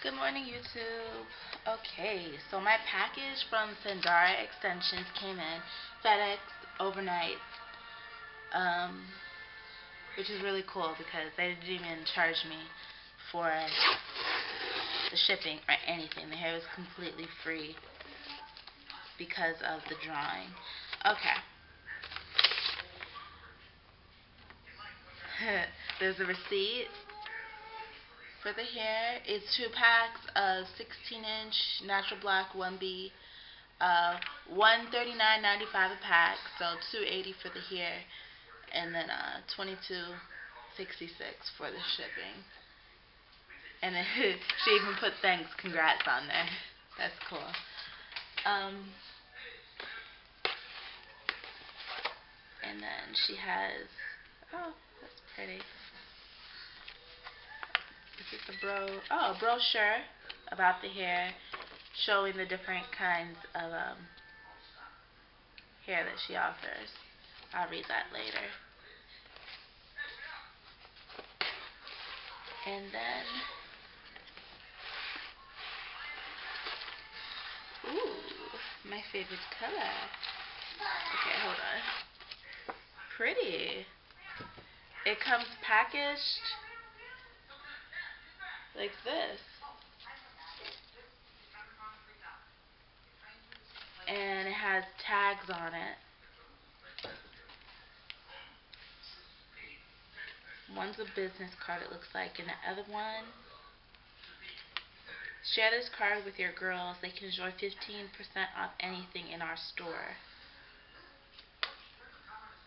Good morning, YouTube. Okay, so my package from Sundara Extensions came in FedEx overnight, which is really cool because they didn't even charge me for the shipping or anything. The hair was completely free because of the drawing. Okay. There's a receipt for the hair. It's 2 packs of 16-inch natural black 1B, $139.95 a pack, so $280 for the hair, and then $22.66 for the shipping. And then she even put thanks, congrats on there. That's cool. And then she has, oh, that's pretty. This is a brochure about the hair, showing the different kinds of hair that she offers. I'll read that later. And then, ooh, my favorite color. Okay, hold on. Pretty. It comes packaged like this. And it has tags on it. One's a business card, it looks like, and the other one, share this card with your girls. They can enjoy 15% off anything in our store.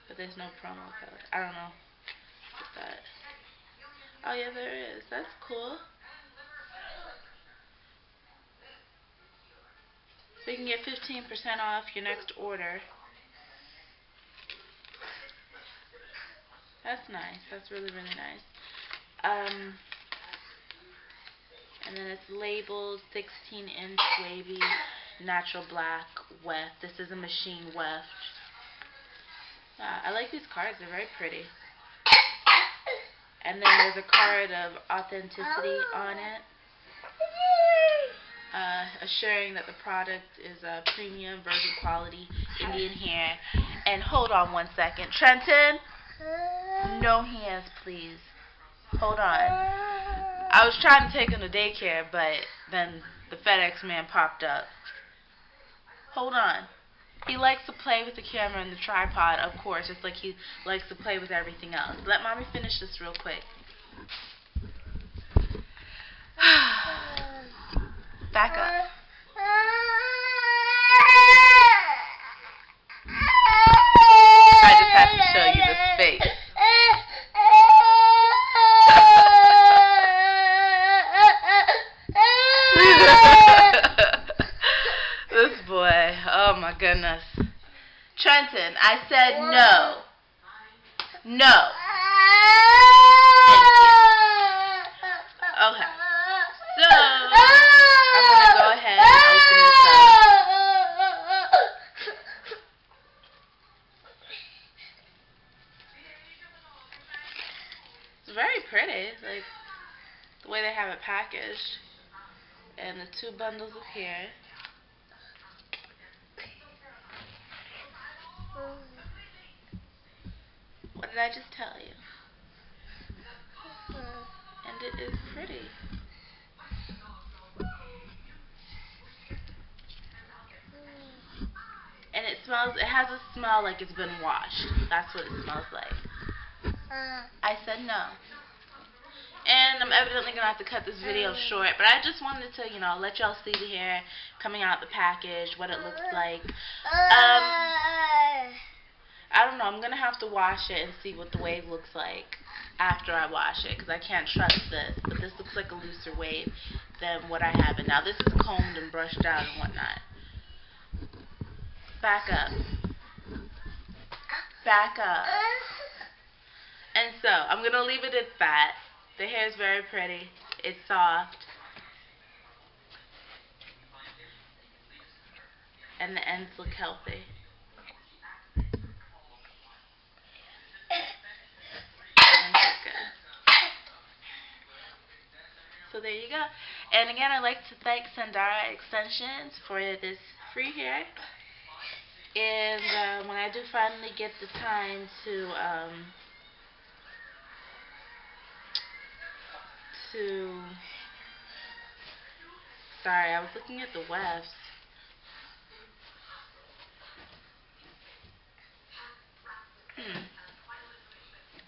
But there's no promo code. I don't know what's that. Oh yeah, there is. That's cool. So you can get 15% off your next order. That's nice. That's really, really nice. And then it's labeled 16-inch wavy natural black weft. This is a machine weft. I like these cards. They're very pretty. And then there's a card of authenticity on it, assuring that the product is a premium, virgin quality Indian hair. And hold on one second. Trenton, no hands, please. Hold on. I was trying to take him to daycare, but then the FedEx man popped up. Hold on. He likes to play with the camera and the tripod, of course, just like he likes to play with everything else. Let mommy finish this real quick. Back up. I just have to show you this face. This boy, oh my goodness. Trenton, I said no. No. Thank you. Okay. So, I'm going to go ahead and open this up. It's very pretty, like the way they have it packaged. And the 2 bundles of hair. What did I just tell you? And it is pretty. And it has a smell like it's been washed. That's what it smells like. I said no. And I'm evidently going to have to cut this video short, but I just wanted to, let y'all see the hair coming out the package, what it looks like. I don't know, I'm going to have to wash it and see what the wave looks like after I wash it, because I can't trust this, but this looks like a looser wave than what I have it now. This is combed and brushed out and whatnot. Back up. Back up. And so, I'm going to leave it at that. The hair is very pretty. It's soft. And the ends look healthy. So there you go. And again, I'd like to thank Sundara Extensions for this free hair. And when I do finally get the time to sorry, I was looking at the wefts.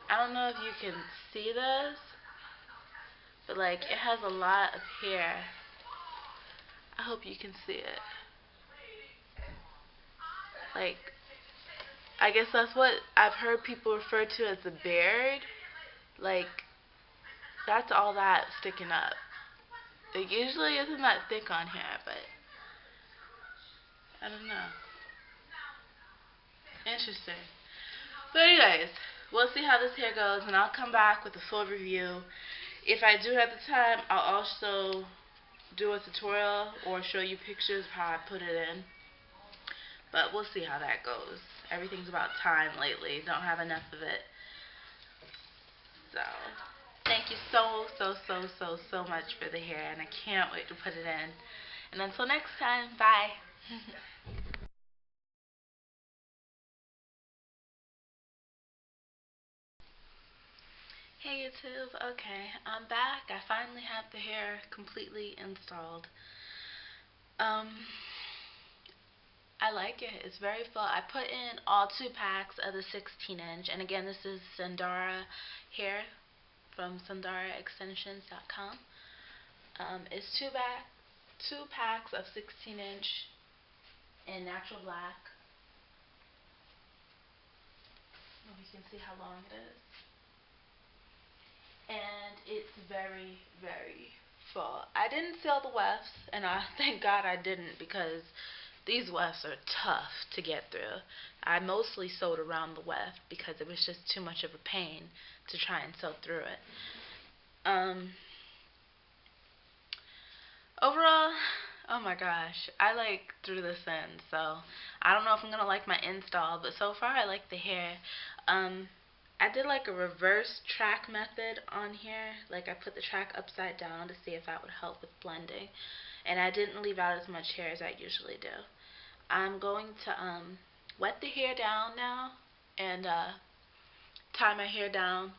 I don't know if you can see this, but like it has a lot of hair. I hope you can see it. Like, I guess that's what I've heard people refer to as the beard. Like, that's all that sticking up. It usually isn't that thick on here, but I don't know. Interesting. But anyways, we'll see how this hair goes, and I'll come back with a full review. If I do have the time, I'll also do a tutorial or show you pictures of how I put it in. But we'll see how that goes. Everything's about time lately. Don't have enough of it. So, thank you so much for the hair, and I can't wait to put it in. And until next time, bye. Hey YouTube, okay, I'm back. I finally have the hair completely installed. I like it. It's very full. I put in all 2 packs of the 16-inch, and again, this is Sundara hair from SundaraExtensions.com. It's 2 packs of 16-inch in natural black. Oh, you can see how long it is. And it's very full. I didn't seal the wefts, and thank God I didn't, because these wefts are tough to get through. I mostly sewed around the weft because it was just too much of a pain to try and sew through it. Overall, oh my gosh, I threw this in, so I don't know if I'm gonna like my install, but so far I like the hair. I did like a reverse track method on here. Like, I put the track upside down to see if that would help with blending, and I didn't leave out as much hair as I usually do. I'm going to wet the hair down now and tie my hair down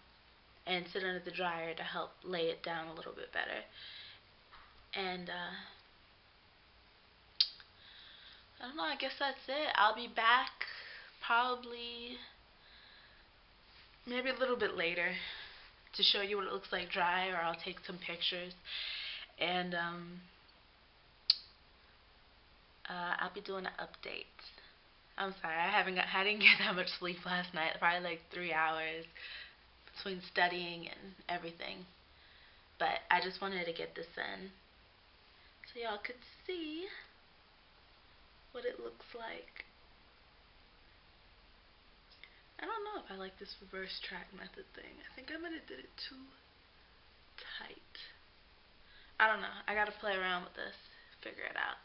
and sit under the dryer to help lay it down a little bit better. And I don't know, I guess that's it. I'll be back probably maybe a little bit later to show you what it looks like dry, or I'll take some pictures. And I'll be doing an update. I'm sorry, I didn't get that much sleep last night. Probably like 3 hours between studying and everything. But I just wanted to get this in so y'all could see what it looks like. I don't know if I like this reverse track method thing. I think I might have did it too tight. I don't know. I gotta play around with this, figure it out.